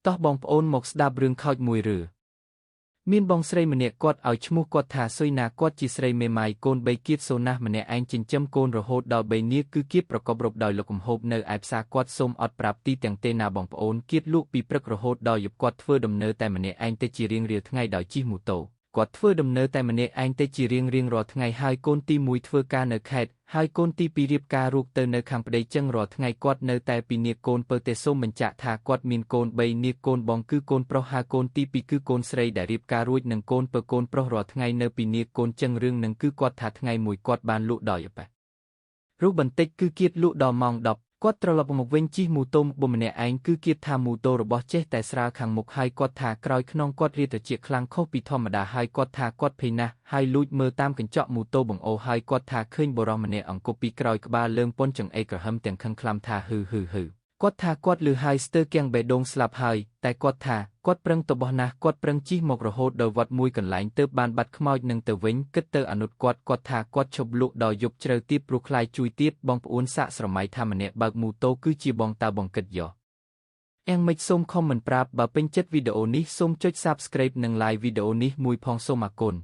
តោះបងប្អូនមកស្ដាប់រឿងខោចមួយឬមានបងស្រីម្នាក់គាត់ឲ្យឈ្មោះគាត់ថាស៊ុយណាគាត់ជាស្រីមេម៉ាយកូន3គៀតសូណាស់ម្នាក់ឯងចិញ្ចឹមកូនរហូតដល់3នាក់គឺគៀតប្រកបរົບដោយលុកកំហូបនៅឯផ្សារគាត់សូមអត់ប្រាប់ទីទាំងទេណាបងប្អូនគៀតលក់ពីព្រឹករហូតដល់យប់គាត់ធ្វើដំណើរតែម្នាក់ឯងទៅជារៀងរាល់ថ្ងៃដោយជិះម៉ូតូគាត់ធ្វើដំណើរតែម្នាក់ឯងទៅជារៀងរាល់ថ្ងៃហើយកូនទី1ធ្វើការនៅខេត្តហើយកូនទី2រៀបការរូបទៅនៅខាងប្តីចឹងរាល់ថ្ងៃគាត់នៅតែពីនាគកូនពើទេសូមបញ្ជាក់ថាគាត់មានកូន3នាគកូនបងគឺកូនប្រុសហើយកូនទី2គឺកូនស្រីដែលរៀបការរួចនឹងកូនពើកូនប្រុសរាល់ថ្ងៃនៅពីនាគកូនចឹងរឿងនឹងគឺគាត់ថាថ្ងៃមួយគាត់បានលក់ដល់យប់រូបបន្តិចគឺគៀតលក់ដល់ម៉ោង10គាត់ត្រឡប់មកវិញជិះម៉ូតូបុម្នាក់ឯងគឺគៀតថាម៉ូតូរបស់ចេះតែស្រាលខាងមុខហើយគាត់ថាក្រោយខ្នងគាត់រៀតត្រជាក់ខ្លាំងខុសពីធម្មតាហើយគាត់ថាគាត់ភ័យណាស់ហើយលួចមើលតាមកញ្ចក់ម៉ូតូបង្អោហើយគាត់ថាឃើញបុរសម្នាក់អង្គុយពីក្រោយក្បាលលើងពន់ចង្អេរក្រហមទាំងខឹងខ្លាំថាហឺគាត់ថាគាត់លឺហើយស្ទើរគៀងបេះដូងស្លាប់ហើយតែគាត់ថាគាត់ប្រឹងទៅបោះណាស់គាត់ប្រឹងជិះមករហូតដល់វត្តមួយកន្លែងទើបបានបាត់ខ្មោចនឹងទៅវិញគិតទៅអនុត្តគាត់ថាគាត់ឈប់លក់ដល់យប់ជ្រៅទៀតព្រោះខ្លាចជួយទៀតបងប្អូនសាក់ស្រមៃថាម្នាក់បើកម៉ូតូគឺជាបងតើបងគិតយកយ៉ាងម៉េចសូមខមមិនប្រាប់បើពេញចិត្តវីដេអូនេះសូមចុច Subscribe និង Like វីដេអូនេះមួយផងសូមអរគុណ